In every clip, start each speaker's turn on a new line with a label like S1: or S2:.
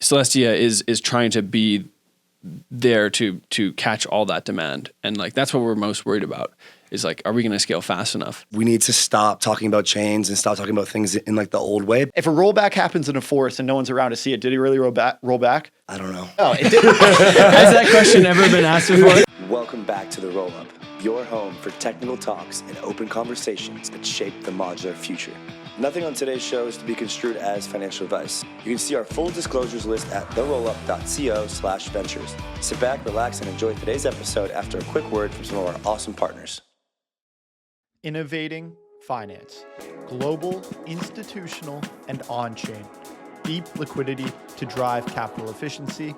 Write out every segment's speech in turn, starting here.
S1: Celestia is trying to be there to catch all that demand. And like, that's what we're most worried about is like, are we going to scale fast enough?
S2: We need to stop talking about chains and stop talking about things in like the old way.
S3: If a rollback happens in a forest and no one's around to see it, did he really roll back?
S2: I don't know.
S3: Oh, it did.
S1: Has that question ever been asked before?
S2: Welcome back to the Rollup, your home for technical talks and open conversations that shape the modular future. Nothing on today's show is to be construed as financial advice. You can see our full disclosures list at therollup.co/ventures. Sit back, relax, and enjoy today's episode after a quick word from some of our awesome partners.
S3: Innovating finance, global, institutional, and on-chain. Deep liquidity to drive capital efficiency.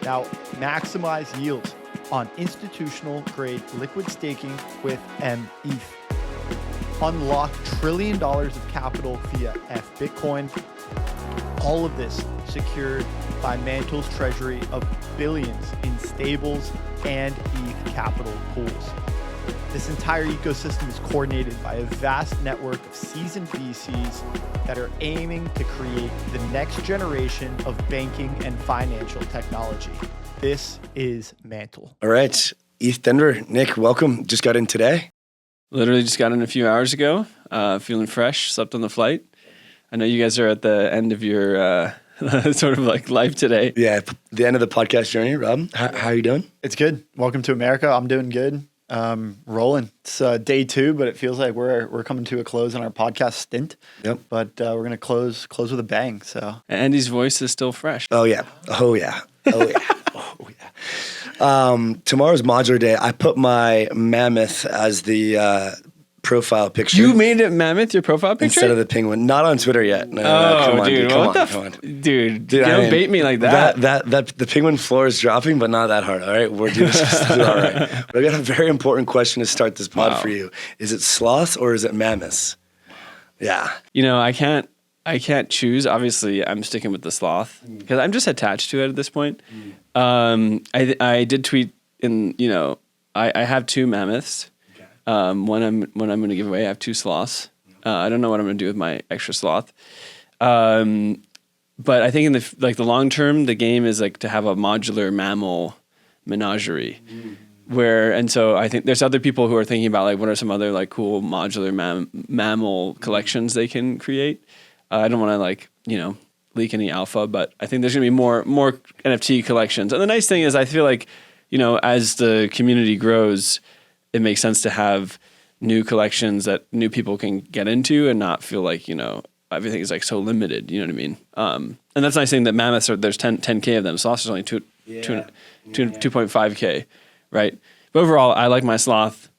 S3: Now, maximize yields on institutional-grade liquid staking with METH. Unlock $1 trillion of capital via Bitcoin. All of this secured by Mantle's treasury of billions in stables and ETH capital pools. This entire ecosystem is coordinated by a vast network of seasoned VCs that are aiming to create the next generation of banking and financial technology. This is Mantle.
S2: All right, ETH Denver, Nick, welcome. Just got in today.
S1: Literally just got in a few hours ago, feeling fresh, slept on the flight. I know you guys are at the end of your sort of like life today.
S2: Yeah, the end of the podcast journey. Rob, how are you doing?
S3: It's good. Welcome to America. I'm doing good. Rolling. It's day 2, but it feels like we're coming to a close on our podcast stint.
S2: Yep.
S3: But we're gonna close with a bang. So
S1: Andy's voice is still fresh.
S2: Oh yeah. Oh yeah. Oh yeah. Oh yeah. Tomorrow's modular day. I put my mammoth as the profile picture.
S1: You made it mammoth your profile picture
S2: instead of the penguin. Not on Twitter yet. No, come on, dude. Come on.
S1: Dude, don't bait me like that.
S2: That the penguin floor is dropping, but not that hard. All right, we're doing this all right. But I got a very important question to start this pod for you. Is it sloths or is it mammoths? Yeah.
S1: You know, I can't choose. Obviously, I'm sticking with the sloth because I'm just attached to it at this point. I did tweet in, I have 2 mammoths. One I'm going to give away. I have 2 sloths. I don't know what I'm going to do with my extra sloth. But I think in the long term, the game is like to have a modular mammal menagerie. So I think there's other people who are thinking about like what are some other like cool modular mammal collections they can create. I don't want to leak any alpha, but I think there's going to be more NFT collections. And the nice thing is I feel like, as the community grows, it makes sense to have new collections that new people can get into and not feel like, everything is like so limited. You know what I mean? And that's the nice thing that mammoths there's 10K of them. Sloths is only 2.5K, right? But overall, I like my sloth.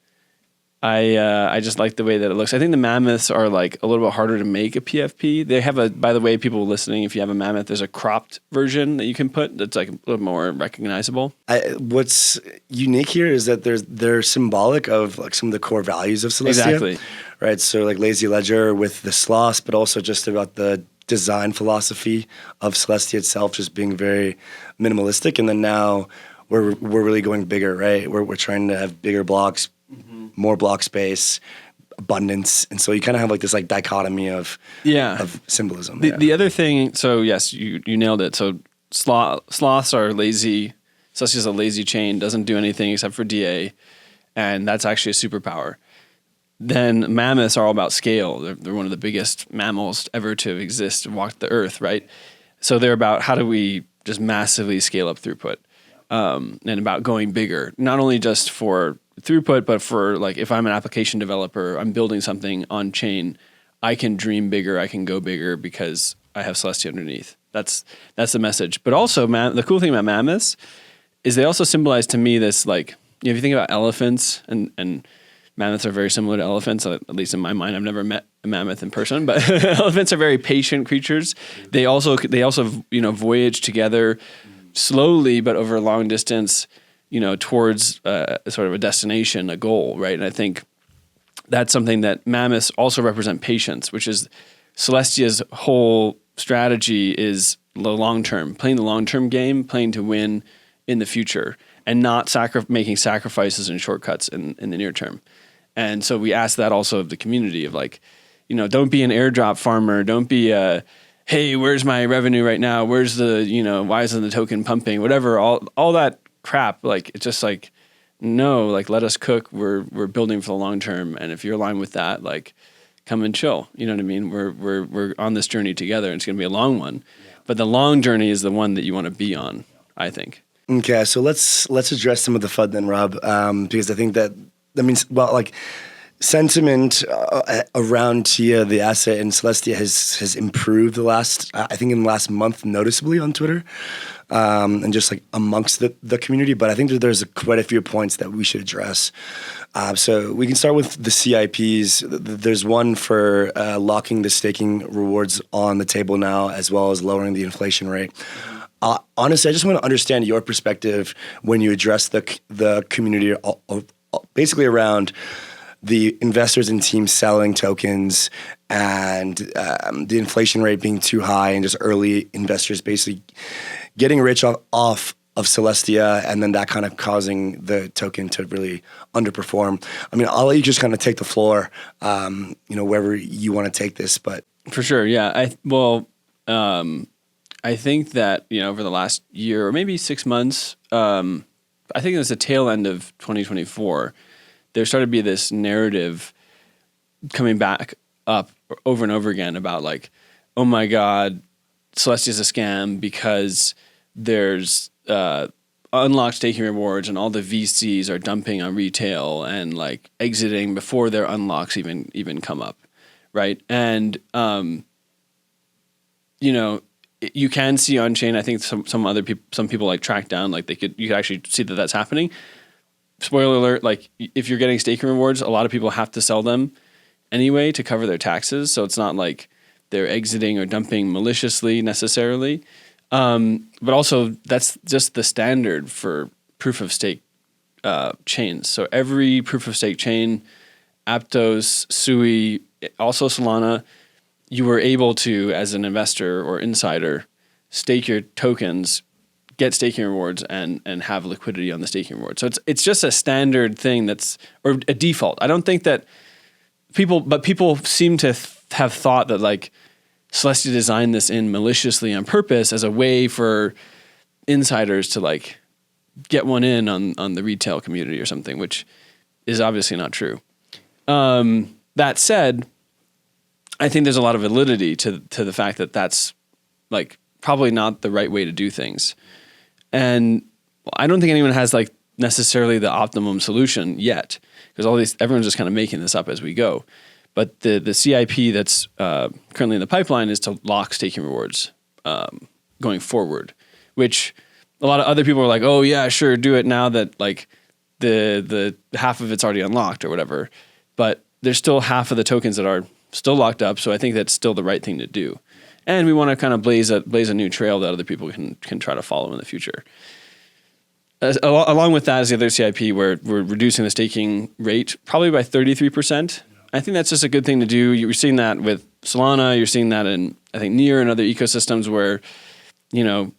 S1: I just like the way that it looks. I think the mammoths are like a little bit harder to make a PFP. They have by the way, people listening, if you have a mammoth, there's a cropped version that you can put that's like a little more recognizable.
S2: What's unique here is that they're symbolic of like some of the core values of Celestia.
S1: Exactly.
S2: Right. So like Lazy Ledger with the sloths, but also just about the design philosophy of Celestia itself, just being very minimalistic. And then now we're really going bigger, right? We're trying to have bigger blocks, more block space, abundance, and so you kind of have like this like dichotomy of symbolism.
S1: The other thing, so yes, you nailed it. So sloths are lazy. Celestia's a lazy chain, doesn't do anything except for DA, and that's actually a superpower. Then mammoths are all about scale. They're one of the biggest mammals ever to exist, walk the earth, right? So they're about how do we just massively scale up throughput, and about going bigger, not only just for throughput, but for like if I'm an application developer, I'm building something on chain, I can dream bigger, I can go bigger because I have Celestia underneath. That's the message. But also, the cool thing about mammoths is they also symbolize to me this like, if you think about elephants and mammoths are very similar to elephants, at least in my mind. I've never met a mammoth in person, but elephants are very patient creatures. They also voyage together slowly, but over a long distance, towards sort of a destination, a goal, right? And I think that's something that mammoths also represent patience, which is Celestia's whole strategy is the long term, playing the long term game, playing to win in the future, and not making sacrifices and shortcuts in the near term. And so we ask that also of the community of like, don't be an airdrop farmer, don't be a hey, where's my revenue right now? Where's the, why isn't the token pumping? Whatever, all that crap. Like, it's just like, no, like, let us cook. We're building for the long term. And if you're aligned with that, like, come and chill. You know what I mean? We're on this journey together, and it's going to be a long one. But the long journey is the one that you want to be on, I think.
S2: Okay, so let's address some of the FUD then, Rob, because I think that means, well, like, sentiment around TIA, the asset, and Celestia has improved in the last month noticeably on Twitter, and just like amongst the community. But I think that there's quite a few points that we should address. So we can start with the CIPs. There's one for locking the staking rewards on the table now, as well as lowering the inflation rate. Honestly, I just want to understand your perspective when you address the community, basically around the investors and teams selling tokens and the inflation rate being too high, and just early investors basically getting rich off of Celestia, and then that kind of causing the token to really underperform. I mean, I'll let you just kind of take the floor, wherever you want to take this. But
S1: for sure, yeah. I think that, over the last year or maybe 6 months, I think it was the tail end of 2024, there started to be this narrative coming back up over and over again about like, oh my God, Celestia is a scam because there's unlocked staking rewards and all the VCs are dumping on retail and like exiting before their unlocks even come up, right? And you can see on chain. I think some people like track down, like you could actually see that that's happening. Spoiler alert, like if you're getting staking rewards, a lot of people have to sell them anyway to cover their taxes. So it's not like they're exiting or dumping maliciously necessarily. But also that's just the standard for proof of stake chains. So every proof of stake chain, Aptos, Sui, also Solana, you were able to, as an investor or insider, stake your tokens, get staking rewards, and have liquidity on the staking reward. So it's just a standard thing or a default. I don't think that people seem to have thought that like Celestia designed this in maliciously on purpose as a way for insiders to like get one in on the retail community or something, which is obviously not true. That said, I think there's a lot of validity to the fact that that's like probably not the right way to do things. And I don't think anyone has like necessarily the optimum solution yet, because everyone's just kind of making this up as we go. But the CIP that's currently in the pipeline is to lock staking rewards going forward, which a lot of other people are like, oh yeah, sure, do it now that like the half of it's already unlocked or whatever. But there's still half of the tokens that are still locked up, so I think that's still the right thing to do. And we want to kind of blaze a new trail that other people can try to follow in the future. Along with that is the other CIP, where we're reducing the staking rate probably by 33%. I think that's just a good thing to do. You're seeing that with Solana. You're seeing that in, I think, Near and other ecosystems where, it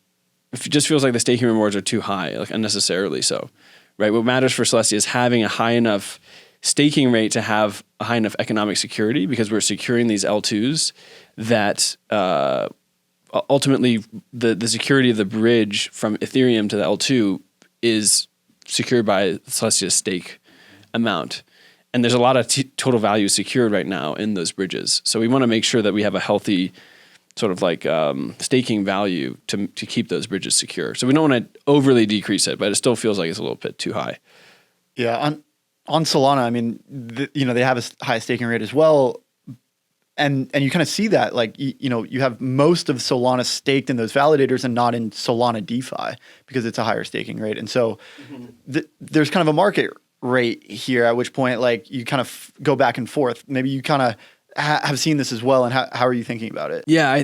S1: just feels like the staking rewards are too high, like unnecessarily so, right? What matters for Celestia is having a high enough staking rate to have a high enough economic security, because we're securing these L2s that ultimately the security of the bridge from Ethereum to the L2 is secured by Celestia's stake amount. And there's a lot of total value secured right now in those bridges. So we want to make sure that we have a healthy sort of like staking value to keep those bridges secure. So we don't want to overly decrease it, but it still feels like it's a little bit too high.
S3: Yeah, on Solana, I mean, they have a high staking rate as well. And you kind of see that, like, you have most of Solana staked in those validators and not in Solana DeFi because it's a higher staking rate. And so there's kind of a market rate here, at which point, like, you kind of go back and forth. Maybe you kind of have seen this as well. And how are you thinking about it?
S1: Yeah.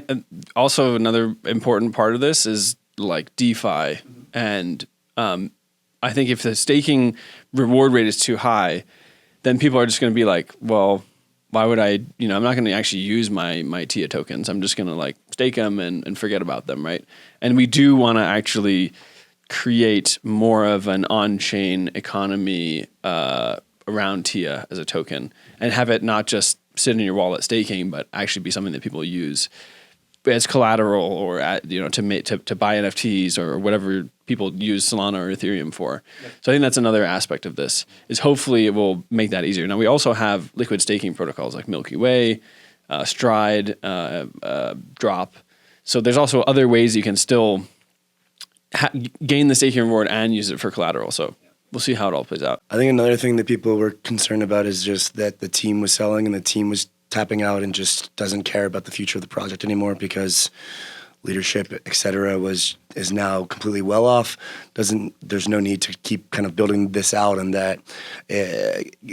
S1: Also, another important part of this is like DeFi. And I think if the staking reward rate is too high, then people are just going to be like, well, why would I, I'm not going to actually use my TIA tokens. I'm just going to like stake them and forget about them, right? And we do want to actually create more of an on-chain economy around TIA as a token, and have it not just sit in your wallet staking, but actually be something that people use. as collateral or to buy NFTs or whatever people use Solana or Ethereum for. Yep. So I think that's another aspect of this, is hopefully it will make that easier. Now we also have liquid staking protocols like Milky Way, Stride, Drop. So there's also other ways you can still gain the staking reward and use it for collateral. So we'll see how it all plays out.
S2: I think another thing that people were concerned about is just that the team was selling and the team was tapping out and just doesn't care about the future of the project anymore because leadership, et cetera, is now completely well off. There's no need to keep kind of building this out, and that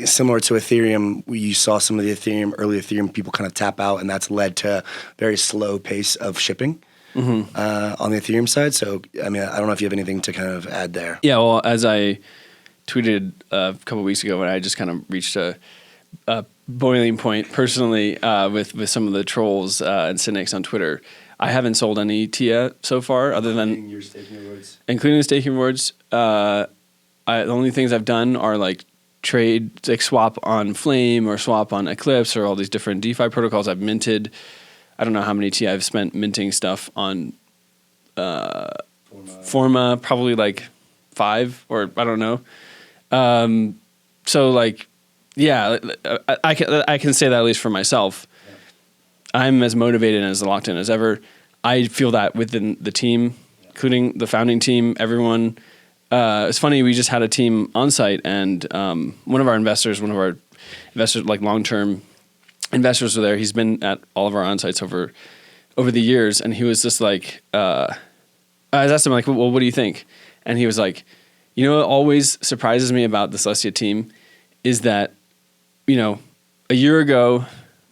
S2: similar to Ethereum, you saw some of the early Ethereum people kind of tap out, and that's led to very slow pace of shipping on the Ethereum side. So, I mean, I don't know if you have anything to kind of add there.
S1: Yeah, well, as I tweeted a couple of weeks ago when I just kind of reached a boiling point personally with some of the trolls and cynics on Twitter. I haven't sold any TIA so far, other than
S2: your staking rewards.
S1: Including the staking rewards. The only things I've done are like trade, like swap on Flame or swap on Eclipse or all these different DeFi protocols I've minted. I don't know how many TIA I've spent minting stuff on Forma, probably like 5 or I don't know. So like, yeah, I can say that at least for myself. Yeah. I'm as motivated and as locked in as ever. I feel that within the team, including the founding team, everyone. It's funny, we just had a team on site, and one of our investors, like long-term investors were there. He's been at all of our on-sites over the years, and he was just like, I asked him like, well, what do you think? And he was like, you know what always surprises me about the Celestia team is that, a year ago,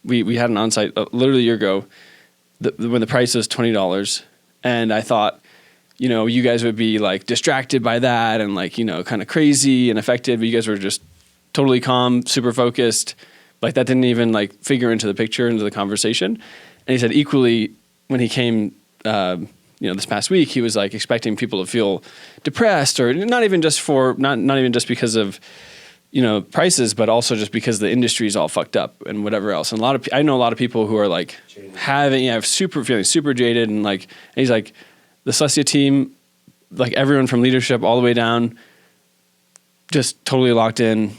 S1: we had an on-site, literally a year ago, when the price was $20, and I thought, you guys would be like distracted by that and like, kind of crazy and affected, but you guys were just totally calm, super focused. Like that didn't even like figure into the picture, into the conversation. And he said equally when he came, this past week, he was like expecting people to feel depressed, or not even just because of, prices, but also just because the industry is all fucked up and whatever else. And I know a lot of people who are like feeling super jaded, and like, and he's like, the Celestia team, like everyone from leadership all the way down, just totally locked in,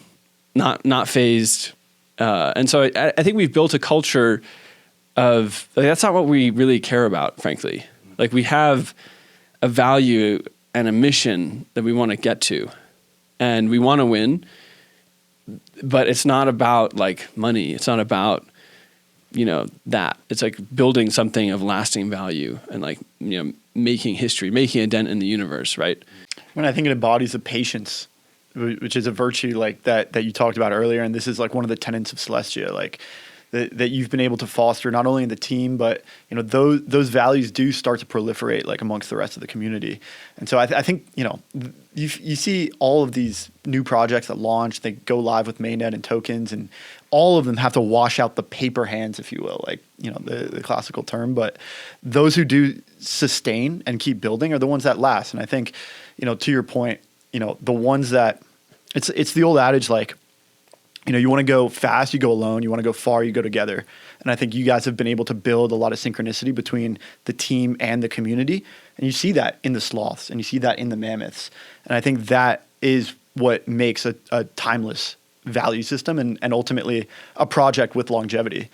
S1: not phased. And so I think we've built a culture of like, that's not what we really care about, frankly. Like we have a value and a mission that we want to get to, and we want to win, but it's not about like money. It's not about, that. It's like building something of lasting value and like, making history, making a dent in the universe, right?
S3: When I think it embodies a patience, which is a virtue like that you talked about earlier, and this is like one of the tenets of Celestia, like that you've been able to foster not only in the team, but those values do start to proliferate like amongst the rest of the community. And so I think you see all of these new projects that launch, they go live with mainnet and tokens, and all of them have to wash out the paper hands, if you will, like the classical term. But those who do sustain and keep building are the ones that last. And I think to your point, the ones that it's the old adage, like, you want to go fast, you go alone. You want to go far, you go together. And I think you guys have been able to build a lot of synchronicity between the team and the community. And you see that in the Sloths, and you see that in the Mammoths. And I think that is what makes a timeless value system and ultimately a project with longevity.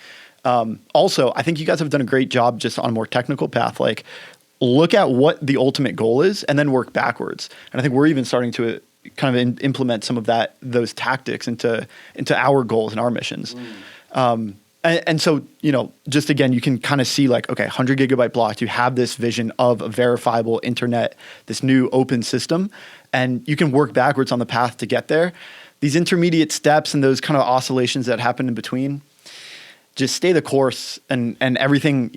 S3: Also, I think you guys have done a great job just on a more technical path. Like, look at what the ultimate goal is and then work backwards. And I think we're even starting to kind of implement some of those tactics into our goals and our missions. And so, just again, you can kind of see like, okay, 100 gigabyte blocks, you have this vision of a verifiable internet, this new open system, and you can work backwards on the path to get there. These intermediate steps and those kind of oscillations that happen in between, just stay the course, and everything,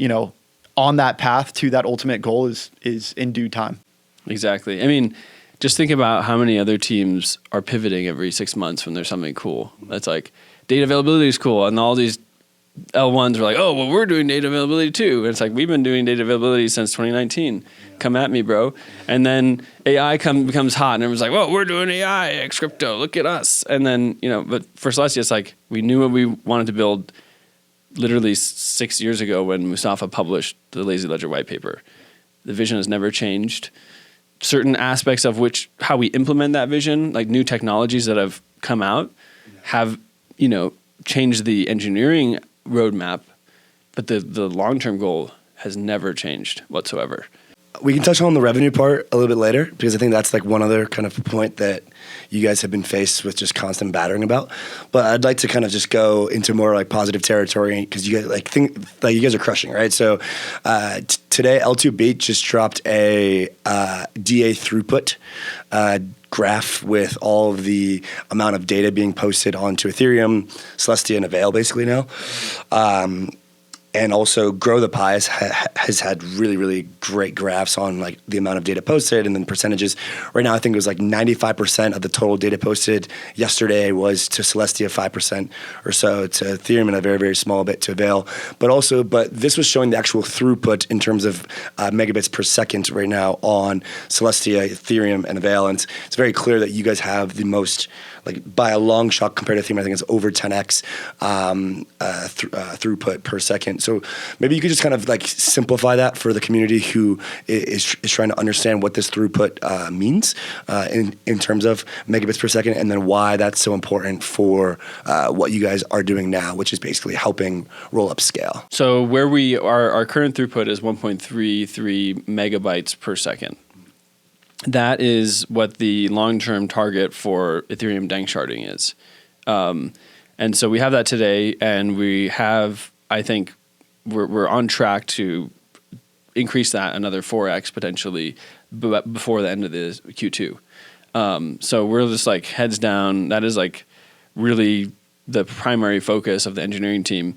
S3: on that path to that ultimate goal is in due time.
S1: Exactly. I mean, just think about how many other teams are pivoting every 6 months when there's something cool. That's like, data availability is cool. And all these L1s are like, oh, well, we're doing data availability too. And it's like, we've been doing data availability since 2019. Yeah. Come at me, bro. And then AI becomes hot, and everyone's like, well, we're doing AI, X crypto, look at us. And then, but for Celestia, it's like, we knew what we wanted to build literally 6 years ago when Mustafa published the Lazy Ledger white paper. The vision has never changed. Certain aspects of how we implement that vision, like new technologies that have come out, have, changed the engineering roadmap, but the long-term goal has never changed whatsoever.
S2: We can touch on the revenue part a little bit later, because I think that's like one other kind of point that you guys have been faced with just constant battering about. But I'd like to kind of just go into more like positive territory, because you guys you guys are crushing, right? So today L2 Beat just dropped a DA throughput graph with all of the amount of data being posted onto Ethereum, Celestia, and Avail basically now. And also Grow the Pie has had really, really great graphs on like the amount of data posted and then percentages. Right now, I think it was like 95% of the total data posted yesterday was to Celestia, 5% or so to Ethereum, and a very, very small bit to Avail. But this was showing the actual throughput in terms of megabits per second right now on Celestia, Ethereum, and Avail. And it's very clear that you guys have the most, like by a long shot compared to Ethereum, I think it's over 10x throughput per second. So maybe you could just kind of like simplify that for the community who is trying to understand what this throughput means in terms of megabits per second, and then why that's so important for what you guys are doing now, which is basically helping Rollup scale.
S1: So where our current throughput is 1.33 megabytes per second. That is what the long-term target for Ethereum danksharding is. And so we have that today, and we have, I think, we're on track to increase that another 4x potentially before the end of the Q2. So we're just like heads down. That is like really the primary focus of the engineering team.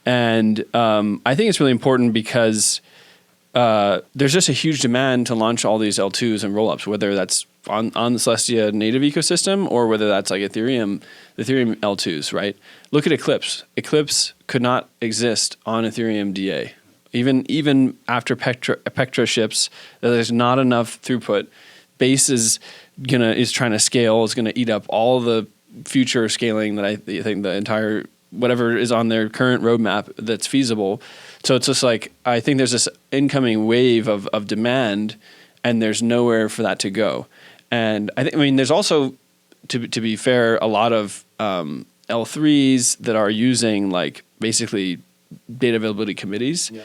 S1: And I think it's really important because there's just a huge demand to launch all these L2s and rollups, whether that's on the Celestia native ecosystem or whether that's like Ethereum L2s, right? Look at Eclipse. Eclipse could not exist on Ethereum DA. Even after Pectra ships, there's not enough throughput. Base is trying to scale, is gonna eat up all the future scaling that I think the entire whatever is on their current roadmap that's feasible. So it's just like, I think there's this incoming wave of demand, and there's nowhere for that to go. And there's also, to be fair, a lot of L3s that are using like basically data availability committees. Yeah.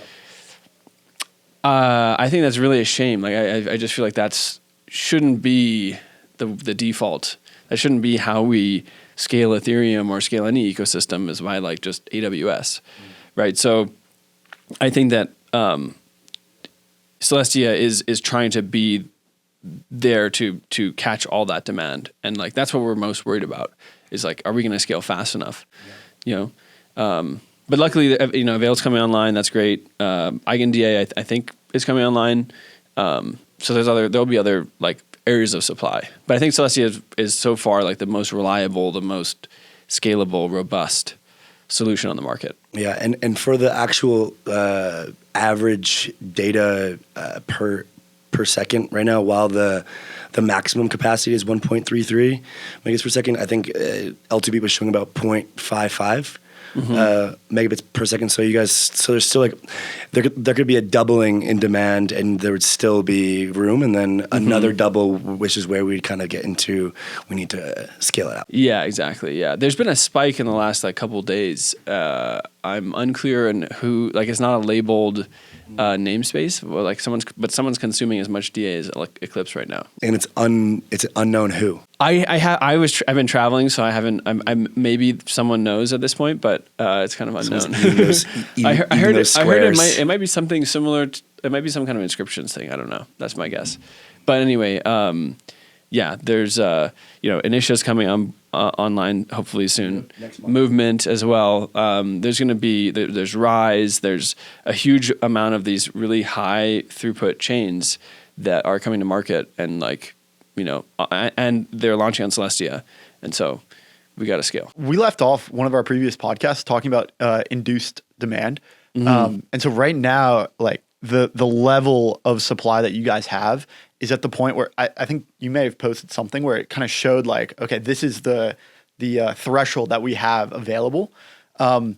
S1: I think that's really a shame. Like I just feel like that's shouldn't be the default. That shouldn't be how we scale Ethereum or scale any ecosystem, is by like just AWS, right? So I think that Celestia is trying to be there to catch all that demand, and like that's what we're most worried about. Is like, are we going to scale fast enough? Yeah. But luckily, Avail's coming online. That's great. EigenDA, I think, is coming online. So there'll be other like areas of supply. But I think Celestia is so far like the most reliable, the most scalable, robust solution on the market.
S2: Yeah, and for the actual average data per second right now, while the maximum capacity is 1.33 megabits per second, I think L2B was showing about 0.55 megabits per second. So there's still like there could be a doubling in demand, and there would still be room, and then another double, which is where we kind of get into we need to scale it out.
S1: Yeah, exactly. Yeah, there's been a spike in the last like couple of days. I'm unclear on who, like it's not a labeled namespace. Well, like someone's consuming as much DA as like Eclipse right now,
S2: and it's unknown who.
S1: I've been traveling, so I haven't. I'm maybe someone knows at this point, but it's kind of unknown. I heard it might be something similar. It might be some kind of inscriptions thing. I don't know. That's my guess. But anyway, yeah. There's Initia's coming on online hopefully soon. Next month. Movement as well. There's going to be there's Rise. There's a huge amount of these really high throughput chains that are coming to market, and like. And they're launching on Celestia, and so we got to scale.
S3: We left off one of our previous podcasts talking about induced demand, and so right now, like the level of supply that you guys have is at the point where I think you may have posted something where it kind of showed like, okay, this is the threshold that we have available. Could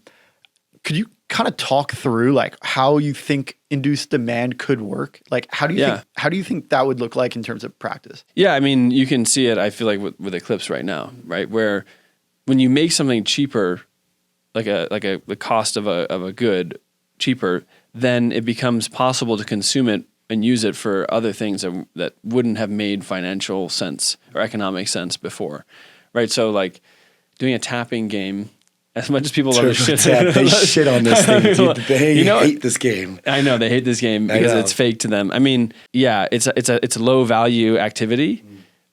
S3: you kind of talk through like how you think induced demand could work? Like how do you think that would look like in terms of practice?
S1: Yeah, I mean, you can see it, I feel like with Eclipse right now, right? Where when you make something cheaper, like the cost of a good cheaper, then it becomes possible to consume it and use it for other things that wouldn't have made financial sense or economic sense before, right? So like doing a tapping game, as much as people love to shit,
S2: they shit on this thing. Dude. They hate this game.
S1: I know they hate this game because it's fake to them. I mean, yeah, it's a low value activity,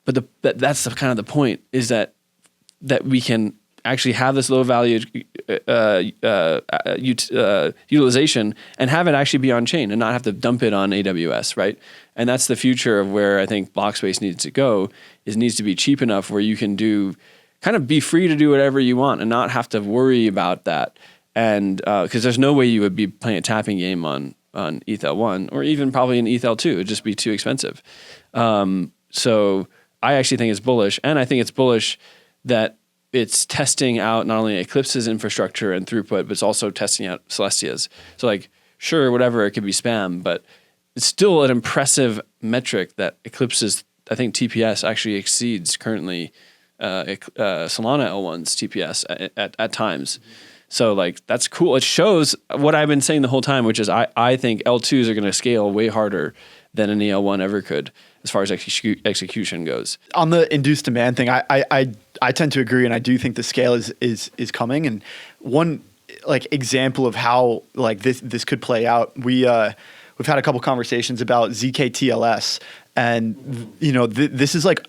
S1: but that's the kind of the point is that we can actually have this low value utilization and have it actually be on chain and not have to dump it on AWS, right? And that's the future of where I think block space needs to go. It needs to be cheap enough where you can kind of be free to do whatever you want and not have to worry about that. And because there's no way you would be playing a tapping game on ETH-L1 or even probably an ETH-L2. It'd just be too expensive. So I actually think it's bullish, and I think it's bullish that it's testing out not only Eclipse's infrastructure and throughput, but it's also testing out Celestia's. So like, sure, whatever, it could be spam, but it's still an impressive metric that Eclipse's, I think TPS actually exceeds currently Solana L1's TPS at times. So like, that's cool. It shows what I've been saying the whole time, which is I think L2s are going to scale way harder than any L1 ever could as far as execution goes.
S3: On the induced demand thing, I tend to agree, and I do think the scale is coming. And one like example of how like this could play out, we've had a couple conversations about zkTLS, and you know this is like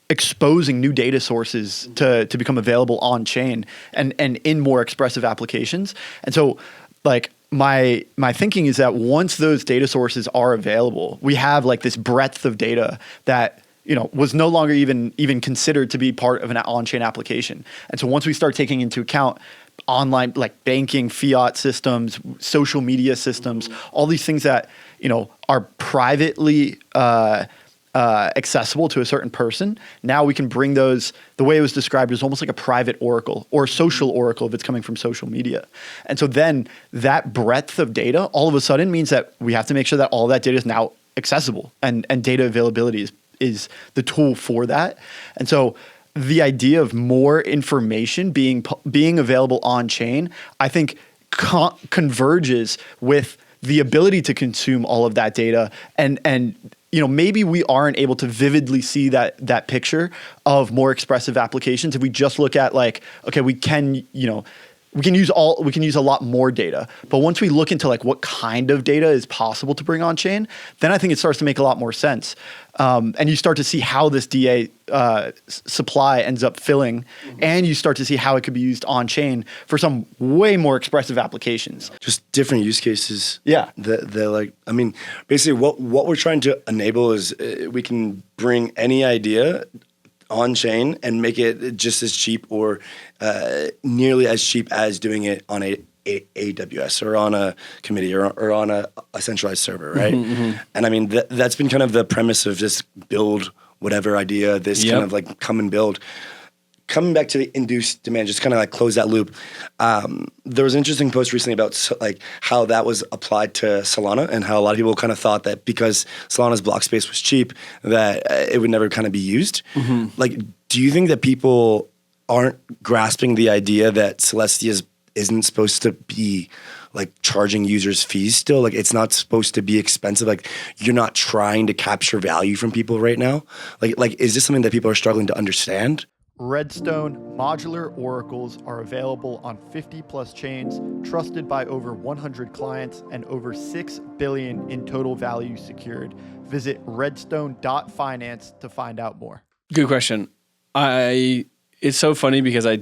S3: exposing new data sources to become available on chain and in more expressive applications. And so like my thinking is that once those data sources are available, we have like this breadth of data that, you know, was no longer even considered to be part of an on-chain application. And so once we start taking into account online, like banking, fiat systems, social media systems, all these things that, you know, are privately accessible to a certain person, now we can bring those, the way it was described is almost like a private oracle or social oracle if it's coming from social media. And so then that breadth of data all of a sudden means that we have to make sure that all that data is now accessible, and data availability is the tool for that. And so the idea of more information being available on chain, I think converges with the ability to consume all of that data, and you know, maybe we aren't able to vividly see that picture of more expressive applications if we just look at like, okay, we can use a lot more data. But once we look into like what kind of data is possible to bring on chain, then I think it starts to make a lot more sense. And you start to see how this DA supply ends up filling, and you start to see how it could be used on chain for some way more expressive applications.
S2: Just different use cases.
S3: Yeah.
S2: They're like, I mean, basically what we're trying to enable is we can bring any idea on chain and make it just as cheap or nearly as cheap as doing it on a AWS or on a committee or on a centralized server, right? Mm-hmm. And I mean, that's been kind of the premise of just build whatever idea, this kind of like come and build. Coming back to the induced demand, just kind of like close that loop. There was an interesting post recently about like how that was applied to Solana, and how a lot of people kind of thought that because Solana's block space was cheap, that it would never kind of be used. Mm-hmm. Like, do you think that people aren't grasping the idea that Celestia isn't supposed to be like charging users fees still? Like, it's not supposed to be expensive. Like, you're not trying to capture value from people right now. Like, is this something that people are struggling to understand?
S3: Redstone modular oracles are available on 50 plus chains, trusted by over 100 clients, and over 6 billion in total value secured. Visit redstone.finance to find out more.
S1: Good question. It's so funny because I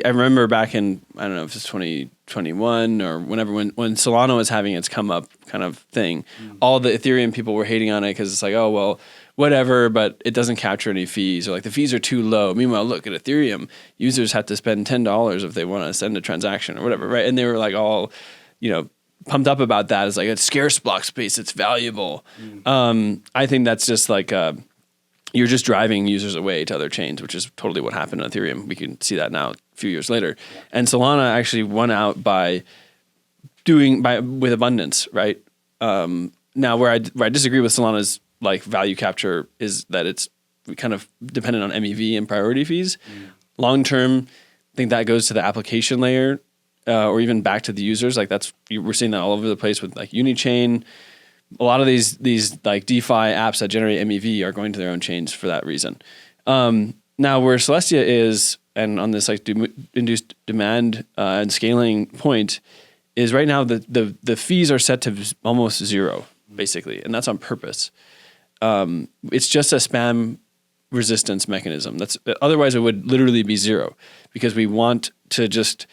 S1: remember back in, I don't know if it's 2021 or whenever, when Solana was having its come up kind of thing, all the Ethereum people were hating on it because it's like, oh, well, whatever, but it doesn't capture any fees, or like the fees are too low. Meanwhile, look at Ethereum, users have to spend $10 if they want to send a transaction or whatever, right? And they were like all, you know, pumped up about that. It's like, it's scarce block space, it's valuable. I think that's just like, you're just driving users away to other chains, which is totally what happened on Ethereum. We can see that now a few years later. And Solana actually won out by doing with abundance, right? Now, where I disagree with Solana's like value capture is that it's kind of dependent on MEV and priority fees. Long term, I think that goes to the application layer, or even back to the users. Like we're seeing that all over the place with like Unichain. A lot of these like DeFi apps that generate MEV are going to their own chains for that reason. Now, where Celestia is, and on this like induced demand and scaling point, is right now the fees are set to almost zero, basically, and that's on purpose. It's just a spam resistance mechanism. Otherwise it would literally be zero, because we want to just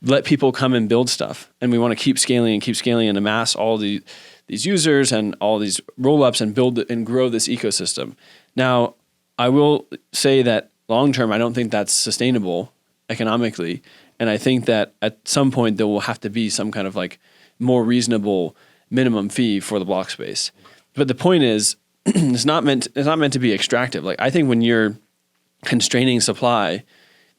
S1: let people come and build stuff, and we want to keep scaling and amass all these users and all these rollups and build and grow this ecosystem. Now, I will say that long term, I don't think that's sustainable economically, and I think that at some point there will have to be some kind of like more reasonable minimum fee for the block space. But the point is, it's not meant to be extractive. Like, I think when you're constraining supply,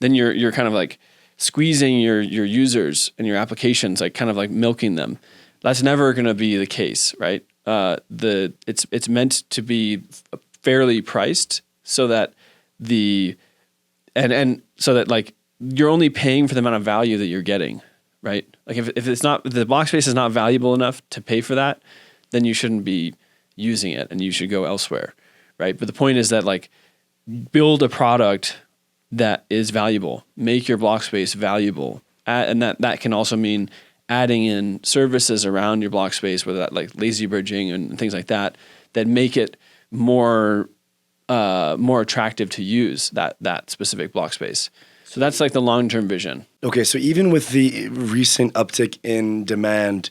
S1: then you're kind of like squeezing your users and your applications, like kind of like milking them. That's never going to be the case, right? It's meant to be fairly priced so that so that like you're only paying for the amount of value that you're getting, right? Like if the block space is not valuable enough to pay for that, then you shouldn't be using it and you should go elsewhere, right? But the point is that like build a product that is valuable, make your block space valuable, and that can also mean adding in services around your block space, whether that like Lazybridging and things like that make it more attractive to use that specific block space. So that's like the long-term vision.
S2: Okay, so even with the recent uptick in demand,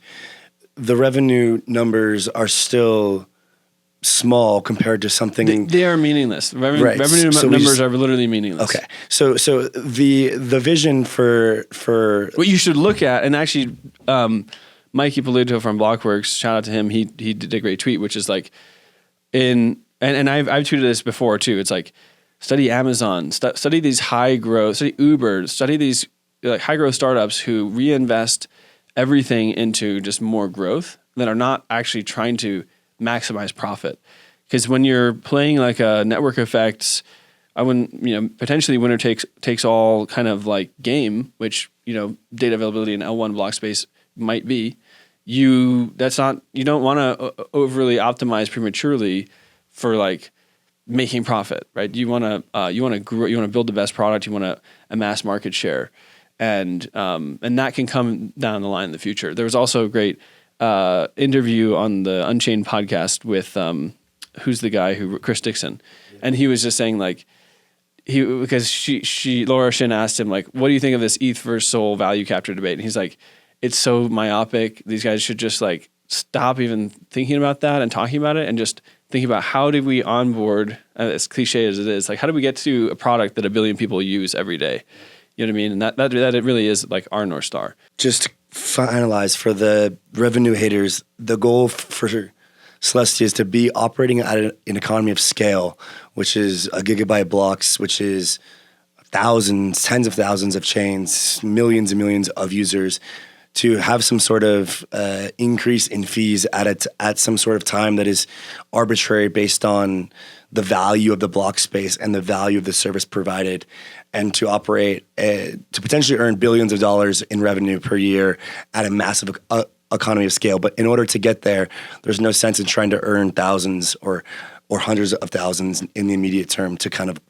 S2: the revenue numbers are still small compared to something.
S1: They are meaningless. Revenue numbers are literally meaningless.
S2: Okay, so the vision for
S1: what you should look at, and actually, Mikey Paluto from Blockworks, shout out to him. He did a great tweet, which is like, and I've tweeted this before too. It's like, study Amazon, study these high growth, study Uber, study these like high growth startups who reinvest everything into just more growth that are not actually trying to maximize profit. Because when you're playing like a network effects, potentially winner takes all kind of like game, which, data availability in L1 block space might be, you don't want to overly optimize prematurely for like making profit, right? You want to grow, you want to build the best product, you want to amass market share, and that can come down the line in the future. There was also a great interview on the Unchained podcast with who's the guy Chris Dixon, and he was just saying like because Laura Shin asked him like, what do you think of this ETH versus Sol value capture debate? And he's like, it's so myopic. These guys should just like stop even thinking about that and talking about it, and just thinking about how did we onboard, as cliche as it is, like how do we get to a product that 1 billion people use every day? You know what I mean? And that it really is like our North Star.
S2: Just to finalize for the revenue haters, the goal for Celestia is to be operating at an economy of scale, which is a gigabyte blocks, which is thousands, tens of thousands of chains, millions and millions of users, to have some sort of increase in fees at some sort of time that is arbitrary based on the value of the block space and the value of the service provided, and to operate, to potentially earn billions of dollars in revenue per year at a massive economy of scale. But in order to get there, there's no sense in trying to earn thousands or hundreds of thousands in the immediate term to kind of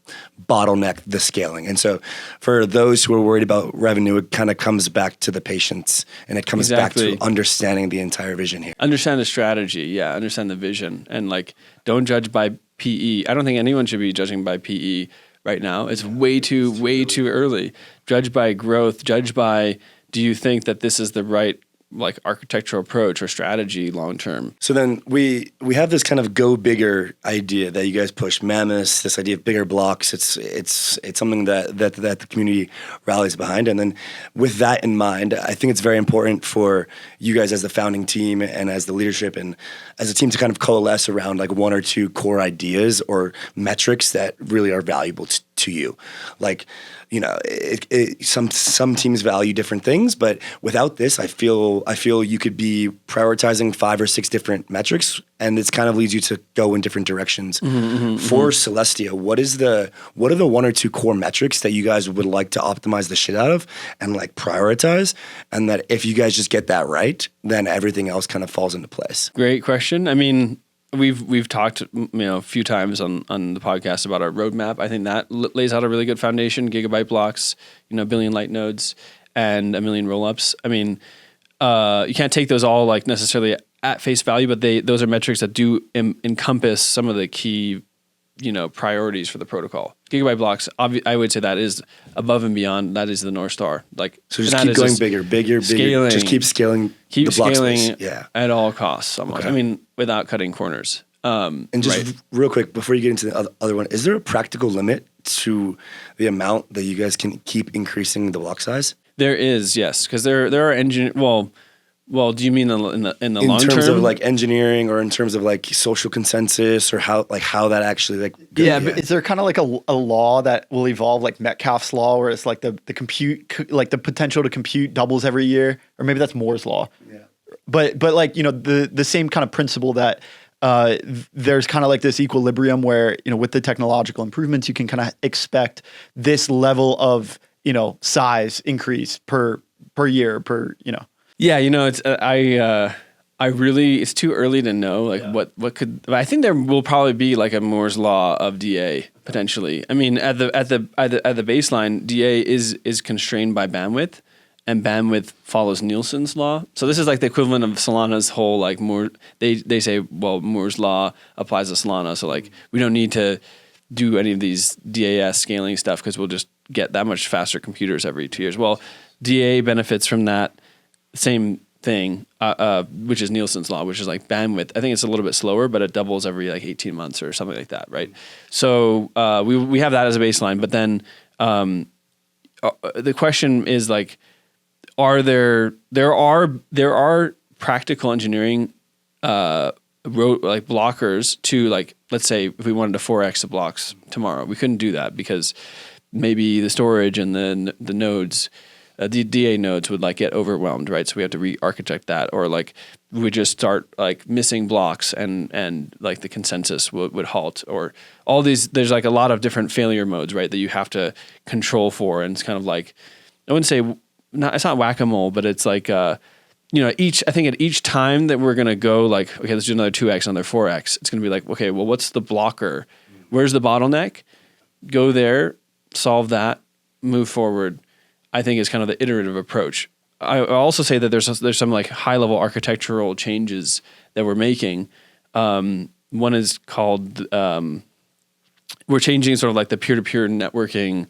S2: bottleneck the scaling. And so for those who are worried about revenue, it kind of comes back to the patience, and it comes back to understanding the entire vision here.
S1: Understand the strategy, understand the vision, and like don't judge by PE. I don't think anyone should be judging by PE right now. It's way too early. Judge by growth, judge by, do you think that this is the right like architectural approach or strategy long term?
S2: So then we have this kind of go bigger idea that you guys push, Mammoths, this idea of bigger blocks. It's something that the community rallies behind. And then with that in mind, I think it's very important for you guys as the founding team and as the leadership and as a team to kind of coalesce around like one or two core ideas or metrics that really are valuable to you. Like, some teams value different things, but without this, I feel you could be prioritizing 5 or 6 different metrics, and it kind of leads you to go in different directions. For Celestia, what are the 1 or 2 core metrics that you guys would like to optimize the shit out of and like prioritize, and that if you guys just get that right, then everything else kind of falls into place?
S1: Great question. I mean, we've talked a few times on the podcast about our roadmap. I think that lays out a really good foundation: gigabyte blocks, a billion light nodes, and a million rollups. I mean, you can't take those all like necessarily at face value, but those are metrics that do encompass some of the key priorities for the protocol. Gigabyte blocks, I would say that is above and beyond. That is the North Star. Like,
S2: so just keep going bigger.
S1: Scaling,
S2: just keep scaling.
S1: Keep
S2: the block
S1: scaling
S2: space. Yeah.
S1: At all costs. Almost.
S2: Okay.
S1: I mean, without cutting corners.
S2: And just real quick before you get into the other one, is there a practical limit to the amount that you guys can keep increasing the block size?
S1: There is, yes, because there are Well, do you mean in the long term?
S2: In terms of like engineering, or in terms of like social consensus, or how that actually like goes?
S3: Yeah, but is there kind of like a law that will evolve, like Metcalfe's law, where it's like the compute, like the potential to compute doubles every year, or maybe that's Moore's law.
S2: Yeah.
S3: But like the same kind of principle that there's kind of like this equilibrium where with the technological improvements you can kind of expect this level of size increase per year
S1: Yeah, it's it's too early to know what could. I think there will probably be like a Moore's law of DA potentially. I mean, at the baseline, DA is constrained by bandwidth, and bandwidth follows Nielsen's law. So this is like the equivalent of Solana's whole like Moore. They say, well, Moore's law applies to Solana, so like we don't need to do any of these DAS scaling stuff because we'll just get that much faster computers every 2 years. Well, DA benefits from that same thing, which is Nielsen's law, which is like bandwidth. I think it's a little bit slower, but it doubles every like 18 months or something like that, right? So we have that as a baseline, but then the question is like, there are practical engineering like blockers to, like, let's say if we wanted to 4x the blocks tomorrow, we couldn't do that because maybe the storage and the nodes, the DA nodes would like get overwhelmed, right? So we have to re-architect that, or like we would just start like missing blocks and like the consensus would halt, or all these. There's like a lot of different failure modes, right, that you have to control for, and it's kind of like, I wouldn't say it's not whack-a-mole, but it's like I think at each time that we're gonna go like, okay, let's do another 2x, another 4x, it's gonna be like, okay, well, what's the blocker? Where's the bottleneck? Go there, solve that, move forward. I think is kind of the iterative approach. I also say that there's some like high level architectural changes that we're making. One is called we're changing sort of like the peer-to-peer networking,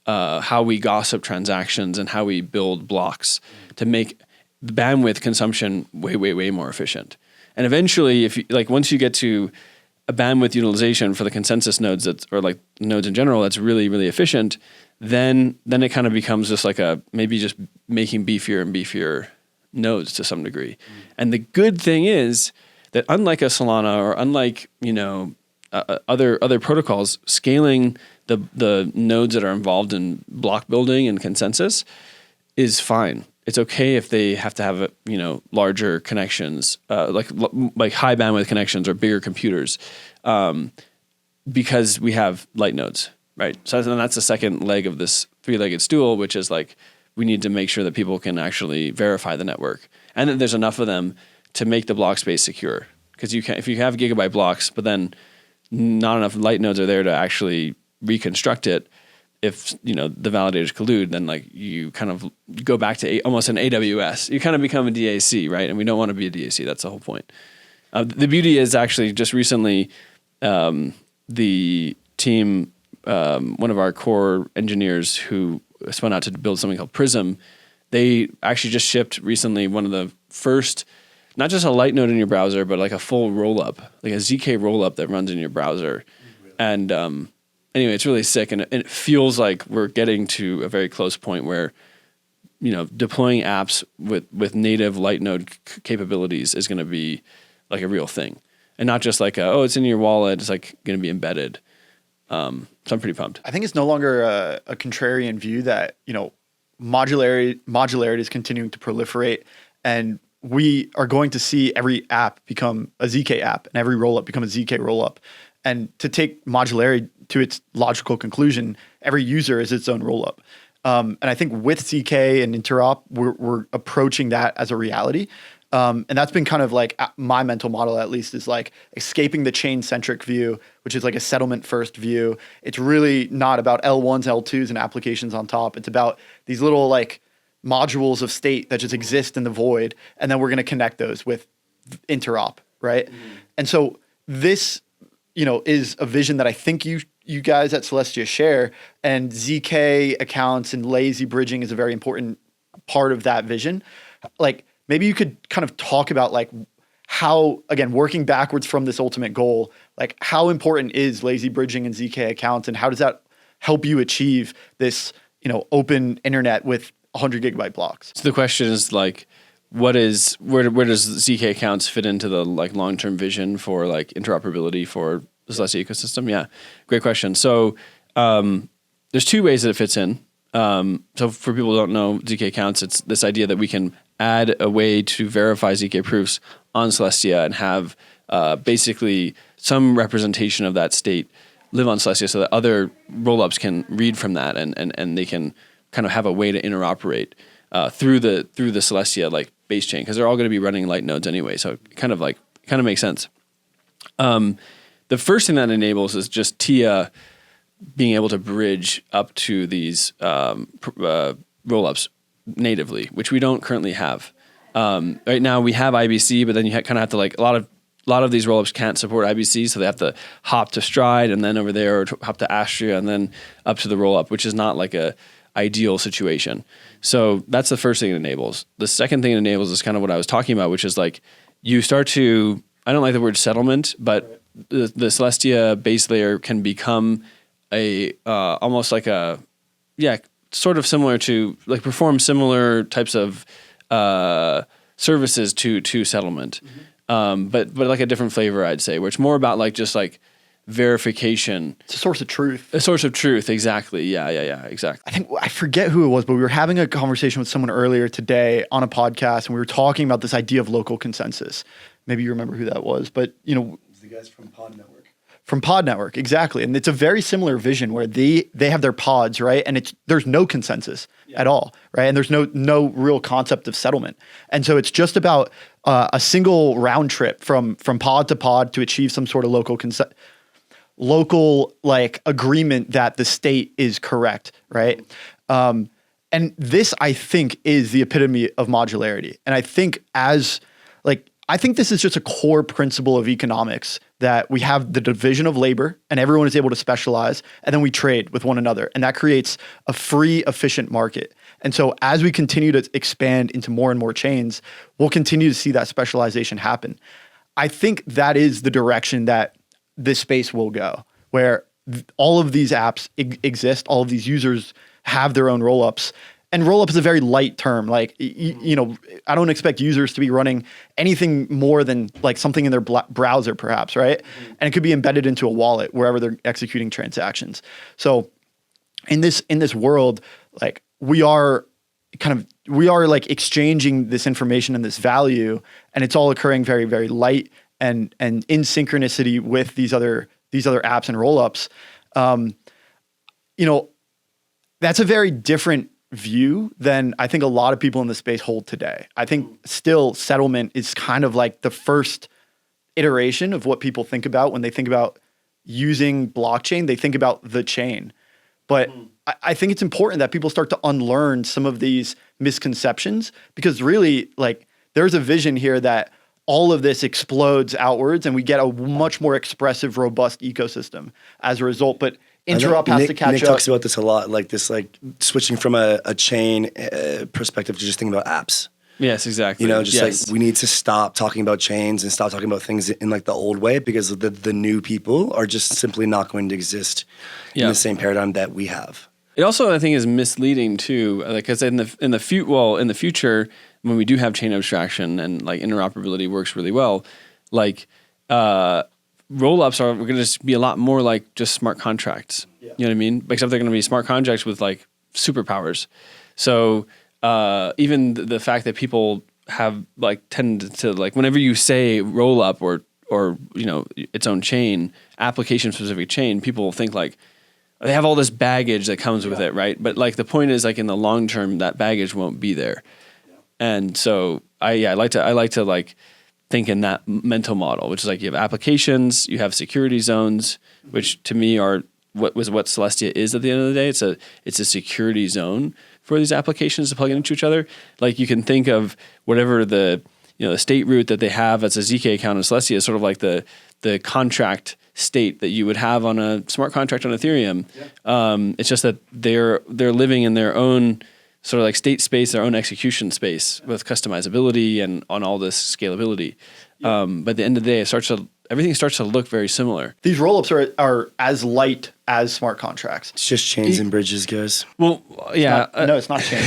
S1: how we gossip transactions and how we build blocks to make the bandwidth consumption way more efficient. And eventually, if you, like, once you get to a bandwidth utilization for the consensus nodes or like nodes in general that's really efficient, then it kind of becomes just like maybe just making beefier and beefier nodes to some degree. And the good thing is that unlike a Solana or unlike other protocols, scaling the nodes that are involved in block building and consensus is fine. It's okay if they have to have larger connections, like high bandwidth connections or bigger computers, because we have light nodes. Right. So that's the second leg of this 3-legged stool, which is like, we need to make sure that people can actually verify the network, and that there's enough of them to make the block space secure. Because if you have gigabyte blocks, but then not enough light nodes are there to actually reconstruct it, if the validators collude, then like you kind of go back to almost an AWS. You kind of become a DAC, right? And we don't want to be a DAC. That's the whole point. The beauty is actually just recently, the team. One of our core engineers who spun out to build something called Prism, they actually just shipped recently one of the first, not just a light node in your browser, but like a full rollup, like a ZK rollup that runs in your browser. And anyway, it's really sick, and it feels like we're getting to a very close point where deploying apps with native light node capabilities is going to be like a real thing, and not just like it's in your wallet. It's like going to be embedded. So I'm pretty pumped.
S3: I think it's no longer a contrarian view that, modularity is continuing to proliferate, and we are going to see every app become a ZK app and every rollup become a ZK rollup. And to take modularity to its logical conclusion, every user is its own rollup. And I think with ZK and interop, we're approaching that as a reality. And that's been kind of like my mental model, at least, is like escaping the chain-centric view, which is like a settlement-first view. It's really not about L1s, L2s, and applications on top. It's about these little like modules of state that just exist in the void, and then we're going to connect those with interop, right? Mm-hmm. And so this, is a vision that I think you guys at Celestia share, and ZK accounts and Lazybridging is a very important part of that vision. Like, maybe you could kind of talk about like how, again, working backwards from this ultimate goal, like how important is Lazybridging and ZK accounts, and how does that help you achieve this, open internet with 100 gigabyte blocks?
S1: So the question is like, where does ZK accounts fit into the like long-term vision for like interoperability for the Celestia ecosystem? Yeah, great question. So there's two ways that it fits in. So for people who don't know ZK accounts, it's this idea that we can add a way to verify ZK proofs on Celestia and have basically some representation of that state live on Celestia so that other rollups can read from that and they can kind of have a way to interoperate through the Celestia like base chain, because they're all going to be running light nodes anyway. So it kind of makes sense. The first thing that enables is just TIA being able to bridge up to these rollups natively, which we don't currently have. Right now we have IBC, but then you kind of have to like a lot of these rollups can't support IBC, so they have to hop to Stride and then over there, or hop to Astria and then up to the rollup, which is not like a ideal situation. So that's the first thing it enables. The second thing it enables is kind of what I was talking about, which is like you start to, I don't like the word settlement, but the Celestia base layer can become a almost like a, sort of similar to like perform similar types of services to settlement, but like a different flavor, I'd say, where it's more about like just like verification.
S3: It's a source of truth.
S1: A source of truth, exactly. Yeah, exactly.
S3: I forget who it was, but we were having a conversation with someone earlier today on a podcast, and we were talking about this idea of local consensus. Maybe you remember who that was, but
S2: It's the guys from Pod Network.
S3: From Pod Network, exactly. And it's a very similar vision where they have their pods, right? And there's no consensus at all, right? And there's no real concept of settlement. And so it's just about a single round trip from pod to pod to achieve some sort of local like agreement that the state is correct, right? And this, I think, is the epitome of modularity. And I think I think this is just a core principle of economics, that we have the division of labor and everyone is able to specialize, and then we trade with one another. And that creates a free, efficient market. And so as we continue to expand into more and more chains, we'll continue to see that specialization happen. I think that is the direction that this space will go, where all of these apps exist, all of these users have their own rollups. And rollup is a very light term. Like, I don't expect users to be running anything more than like something in their browser, perhaps, right? Mm-hmm. And it could be embedded into a wallet wherever they're executing transactions. So in this world, like we are like exchanging this information and this value, and it's all occurring very, very light and in synchronicity with these other apps and rollups. That's a very different view than I think a lot of people in the space hold today. I think still settlement is kind of like the first iteration of what people think about when they think about using blockchain. They think about the chain. But I think it's important that people start to unlearn some of these misconceptions, because really, like, there's a vision here that all of this explodes outwards and we get a much more expressive, robust ecosystem as a result. But interop has to catch up.
S2: Nick talks about this a lot, like this, like switching from a chain perspective to just thinking about apps.
S1: Yes, exactly.
S2: Like we need to stop talking about chains and stop talking about things in like the old way, because the new people are just simply not going to exist in the same paradigm that we have.
S1: It also, I think, is misleading too, because in the future, when we do have chain abstraction and like interoperability works really well, like rollups are going to just be a lot more like just smart contracts. Yeah. You know what I mean? Except they're going to be smart contracts with like superpowers. So even the fact that people have like tend to like whenever you say rollup or you know its own chain, application specific chain, people think like they have all this baggage that comes with it, right? But like the point is like in the long term that baggage won't be there. Yeah. And so I like to like think in that mental model, which is like you have applications, you have security zones, which to me are what Celestia is at the end of the day. It's a security zone for these applications to plug into each other. Like you can think of whatever the state root that they have as a ZK account in Celestia is sort of like the contract state that you would have on a smart contract on Ethereum. Yeah. It's just that they're living in their own sort of like state space, their own execution space with customizability and on all this scalability. Yeah. But at the end of the day, everything starts to look very similar.
S3: These rollups are as light as smart contracts.
S2: It's just chains and bridges, guys.
S1: Well, yeah.
S3: It's not chains.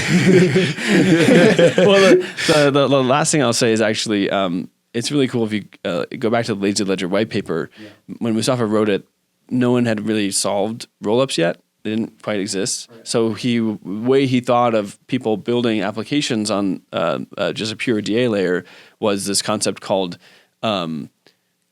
S1: Well, the last thing I'll say is actually it's really cool if you go back to the Lazy Ledger white paper. Yeah. When Mustafa wrote it, no one had really solved rollups yet. They didn't quite exist. Right. So way he thought of people building applications on just a pure DA layer was this concept called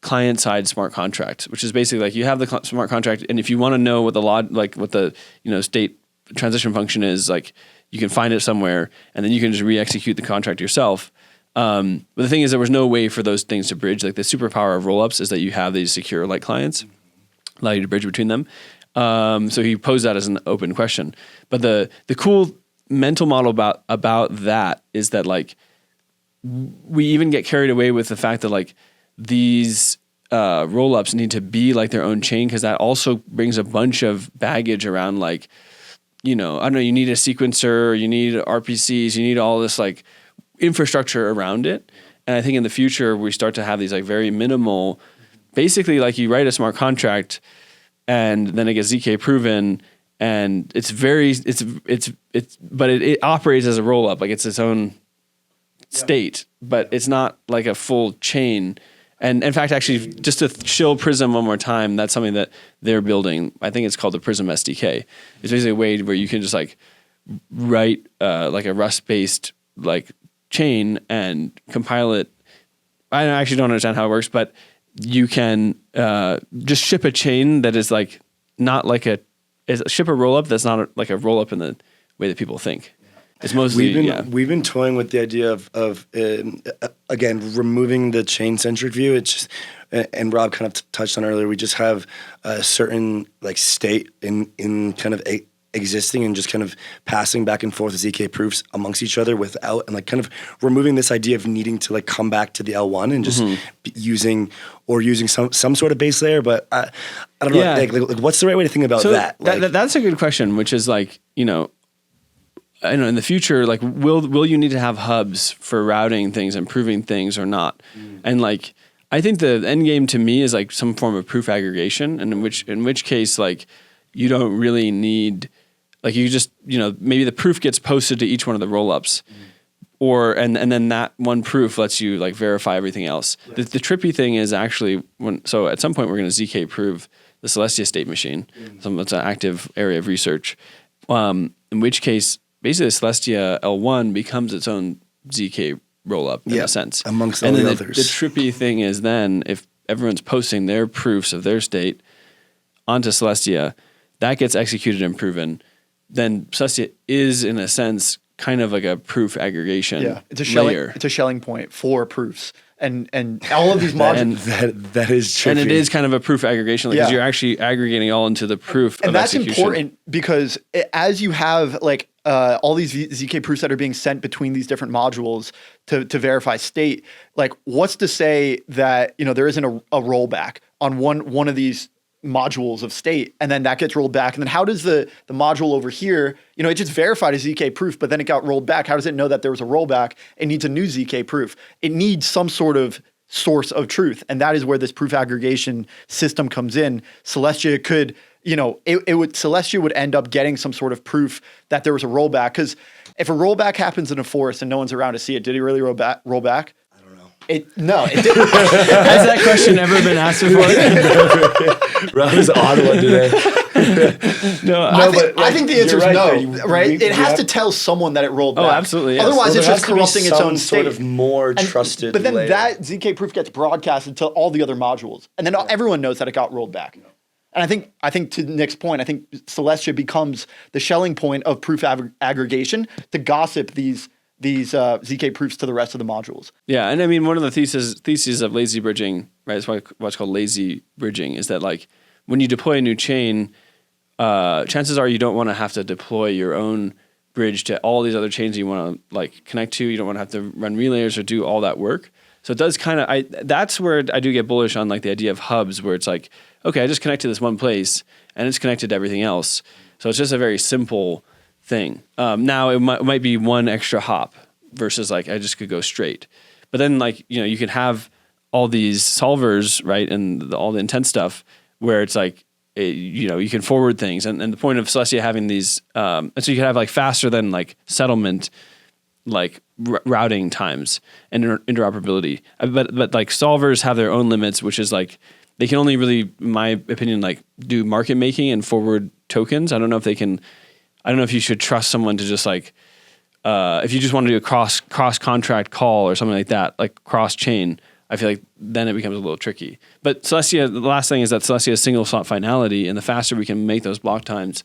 S1: client-side smart contract, which is basically like you have the smart contract, and if you want to know what the state transition function is, like you can find it somewhere, and then you can just re-execute the contract yourself. But the thing is, there was no way for those things to bridge. Like the superpower of rollups is that you have these secure like clients, allow you to bridge between them. So he posed that as an open question. But the cool mental model about that is that like we even get carried away with the fact that like these rollups need to be like their own chain, because that also brings a bunch of baggage around like, I don't know, you need a sequencer, you need RPCs, you need all this like infrastructure around it. And I think in the future we start to have these like very minimal, basically like you write a smart contract and then it gets ZK proven, and but it operates as a roll up, like it's its own state, but it's not like a full chain. And in fact, actually, just to shill Prism one more time, that's something that they're building. I think it's called the Prism SDK. It's basically a way where you can just like write like a Rust-based like chain and compile it. I actually don't understand how it works, but you can just ship a chain that is like not like ship a rollup that's not like a rollup in the way that people think. It's mostly
S2: we've been toying with the idea of again removing the chain centric view. It's just, and Rob kind of touched on earlier. We just have a certain like state in kind of existing and just kind of passing back and forth ZK proofs amongst each other without, and like kind of removing this idea of needing to like come back to the L1 and just using some sort of base layer. But I don't know, like what's the right way to think about that? Like,
S1: that's a good question, which is like, I know in the future, like will you need to have hubs for routing things, improving things or not? And like, I think the end game to me is like some form of proof aggregation, and in which case like you don't really need, like you just, maybe the proof gets posted to each one of the rollups, and then that one proof lets you like verify everything else. Yeah. The trippy thing is actually so at some point we're going to ZK prove the Celestia state machine. It's an active area of research. In which case, basically the Celestia L1 becomes its own ZK rollup in a sense.
S2: Amongst all the others.
S1: The trippy thing is then if everyone's posting their proofs of their state onto Celestia, that gets executed and proven, then Celestia is in a sense kind of like a proof aggregation layer.
S3: It's a shelling point for proofs. And all of these modules.
S2: That is tricky.
S1: And it is kind of a proof aggregation because you're actually aggregating all into the proof
S3: and
S1: of
S3: that's
S1: execution.
S3: Important because as you have like all these ZK proofs that are being sent between these different modules to verify state, like what's to say that there isn't a rollback on one of these modules of state, and then that gets rolled back, and then how does the module over here, it just verified a ZK proof, but then it got rolled back. How does it know that there was a rollback? It needs a new ZK proof. It needs some sort of source of truth, and that is where this proof aggregation system comes in. Celestia could, Celestia would end up getting some sort of proof that there was a rollback, because if a rollback happens in a forest and no one's around to see it, did he really roll back? No, it didn't.
S1: Has that question ever been asked before?
S2: Rob's on one today.
S3: I think the answer is
S2: you're
S3: no,
S2: right.
S3: right?
S2: We
S3: It has
S2: have-
S3: to tell someone that it rolled
S1: Oh,
S3: back.
S1: absolutely, yes.
S3: Otherwise,
S2: Well,
S3: it's
S2: there
S3: just
S2: has to be
S3: corrupting its
S2: some
S3: own
S2: sort
S3: state.
S2: of more trusted
S3: But then
S2: layer.
S3: that ZK proof gets broadcasted to all the other modules, and then everyone knows that it got rolled back. And I think to Nick's point, I think Celestia becomes the Schelling point of proof aggregation to gossip these ZK proofs to the rest of the modules.
S1: Yeah, and I mean, one of the theses of lazy bridging, right? It's what's called lazy bridging, is that like when you deploy a new chain, chances are you don't want to have to deploy your own bridge to all these other chains you want to like connect to. You don't want to have to run relays or do all that work. So it does kind of, that's where I do get bullish on like the idea of hubs, where it's like, okay, I just connect to this one place and it's connected to everything else. So it's just a very simple thing. Now it might be one extra hop versus like I just could go straight. But then like, you know, you could have all these solvers, right? And all the intense stuff where it's like, you know, you can forward things. And the point of Celestia having these, and so you can have like faster than like settlement, like routing times and interoperability. But like solvers have their own limits, which is like, they can only really, in my opinion, like do market making and forward tokens. I don't know if you should trust someone to just like, if you just want to do a cross contract call or something like that, like cross chain, I feel like then it becomes a little tricky. But Celestia, the last thing is that Celestia has single slot finality, and the faster we can make those block times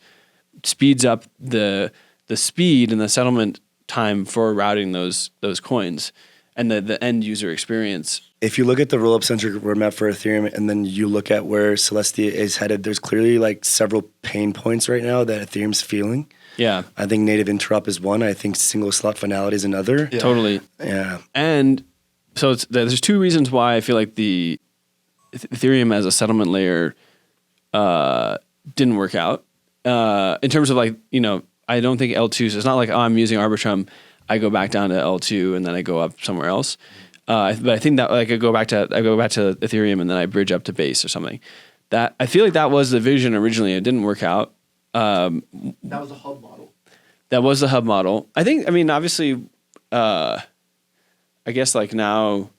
S1: speeds up the speed and the settlement time for routing those coins and the end user experience.
S2: If you look at the rollup centric roadmap for Ethereum and then you look at where Celestia is headed, there's clearly like several pain points right now that Ethereum's feeling.
S1: Yeah.
S2: I think native interop is one. I think single slot finality is another.
S3: Yeah.
S1: Totally.
S2: Yeah.
S1: And so there's two reasons why I feel like the Ethereum as a settlement layer didn't work out. In terms of like, you know, I don't think L2, so it's not like, oh, I'm using Arbitrum, I go back down to L2 and then I go up somewhere else. But I think that like I go back to Ethereum and then I bridge up to Base or something. That I feel like that was the vision originally. It didn't work out.
S3: That was a hub model.
S1: That was the hub model. I think. I mean, obviously, I guess like now,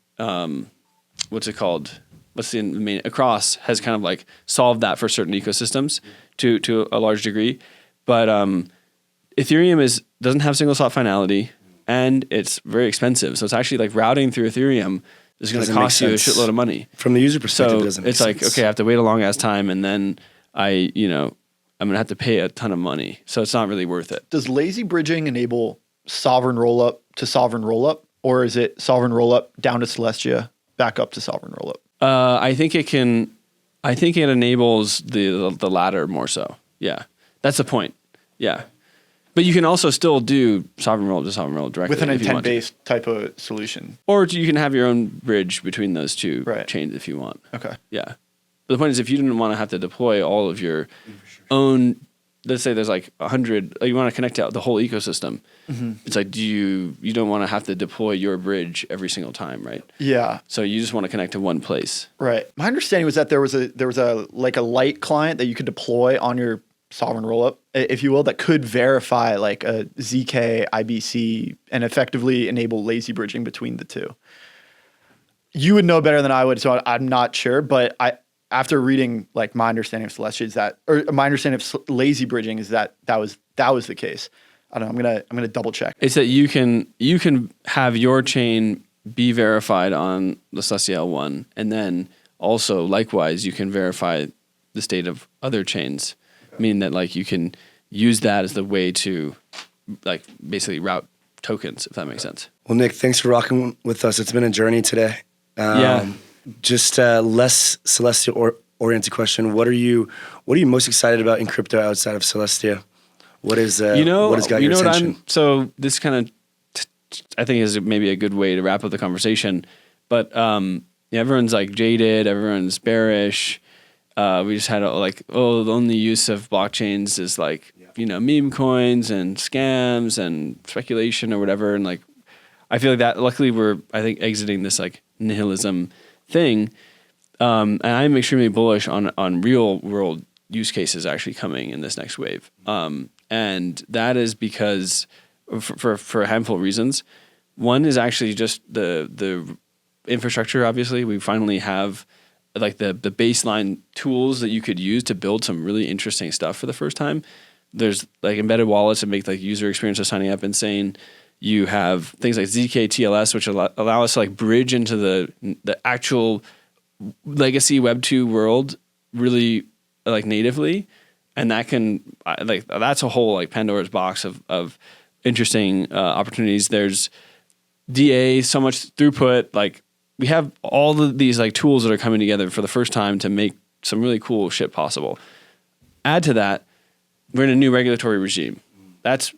S1: what's it called? What's the main? Across has kind of like solved that for certain ecosystems to a large degree, but Ethereum doesn't have single slot finality. And it's very expensive. So it's actually like routing through Ethereum is going to cost you a shitload of money.
S2: From the user perspective,
S1: So
S2: it doesn't make
S1: it's
S2: sense.
S1: like, okay, I have to wait a long ass time and then I'm going to have to pay a ton of money. So it's not really worth it.
S3: Does lazy bridging enable sovereign rollup to sovereign rollup, or is it sovereign rollup down to Celestia, back up to sovereign rollup?
S1: I think it enables the latter more so. Yeah. That's the point. Yeah. But you can also still do sovereign rollup to sovereign rollup directly
S3: With an
S1: if you want to.
S3: intent-based type of solution.
S1: Or you can have your own bridge between those two
S3: Right.
S1: chains if you want.
S3: Okay.
S1: Yeah. But the point is, if you didn't want to have to deploy all of your own, let's say there's like 100, you want to connect out the whole ecosystem. Mm-hmm. It's like, you don't want to have to deploy your bridge every single time, right?
S3: Yeah.
S1: So you just want to connect to one place.
S3: Right. My understanding was that there was a like a light client that you could deploy on your sovereign rollup, if you will, that could verify like a ZK, IBC, and effectively enable lazy bridging between the two. You would know better than I would, so I'm not sure. But after reading like my understanding of Celestia is that, or my understanding of lazy bridging is that was the case. I don't know. I'm gonna double check.
S1: It's that you can have your chain be verified on the Celestia L1, and then also likewise you can verify the state of other chains. Meaning that like you can use that as the way to like basically route tokens, if that makes sense.
S2: Well, Nick, thanks for rocking with us. It's been a journey today.
S1: Yeah.
S2: Just less Celestia oriented question. What are you most excited about in crypto outside of Celestia? What is what has got your attention?
S1: So this kind of I think is maybe a good way to wrap up the conversation. But everyone's like jaded, everyone's bearish. We just had the only use of blockchains is like, meme coins and scams and speculation or whatever. And like, I feel like that luckily we're, I think, exiting this like nihilism thing. And I'm extremely bullish on real world use cases actually coming in this next wave. And that is because for a handful of reasons. One is actually just the infrastructure, obviously. We finally have like the baseline tools that you could use to build some really interesting stuff for the first time. There's like embedded wallets that make like user experience of signing up insane. You have things like ZK TLS, which allow us to like bridge into the actual legacy Web 2 world really like natively. And that can like that's a whole like Pandora's box of interesting opportunities. There's DA, so much throughput. Like we have all of these like tools that are coming together for the first time to make some really cool shit possible. Add to that, we're in a new regulatory regime. That's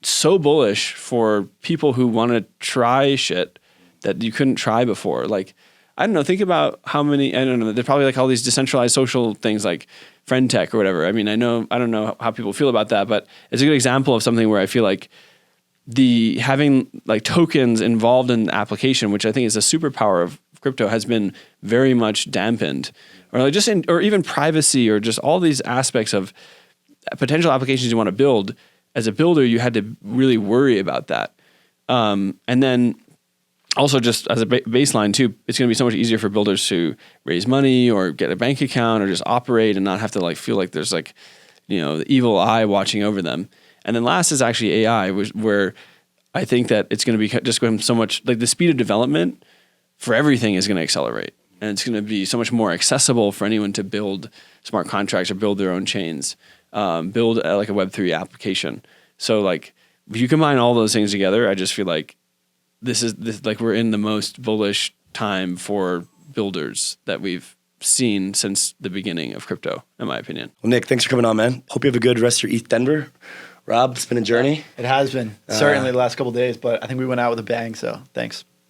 S1: so bullish for people who want to try shit that you couldn't try before. Like, I don't know, think about how many, I don't know, there's probably like all these decentralized social things like friend tech or whatever. I mean, I don't know how people feel about that, but it's a good example of something where I feel like having like tokens involved in the application, which I think is a superpower of crypto, has been very much dampened, or like or even privacy, or just all these aspects of potential applications you want to build. As a builder, you had to really worry about that. And then also just as a baseline too, it's going to be so much easier for builders to raise money or get a bank account or just operate and not have to like feel like there's like, the evil eye watching over them. And then last is actually AI, where I think that it's going to be just going so much, like the speed of development for everything is going to accelerate. And it's going to be so much more accessible for anyone to build smart contracts or build their own chains, build like a Web3 application. So like if you combine all those things together, I just feel like this like we're in the most bullish time for builders that we've seen since the beginning of crypto, in my opinion.
S2: Well, Nick, thanks for coming on, man. Hope you have a good rest of your ETH Denver. Rob, it's been a journey.
S3: It has been, certainly the last couple of days, but I think we went out with a bang, so thanks.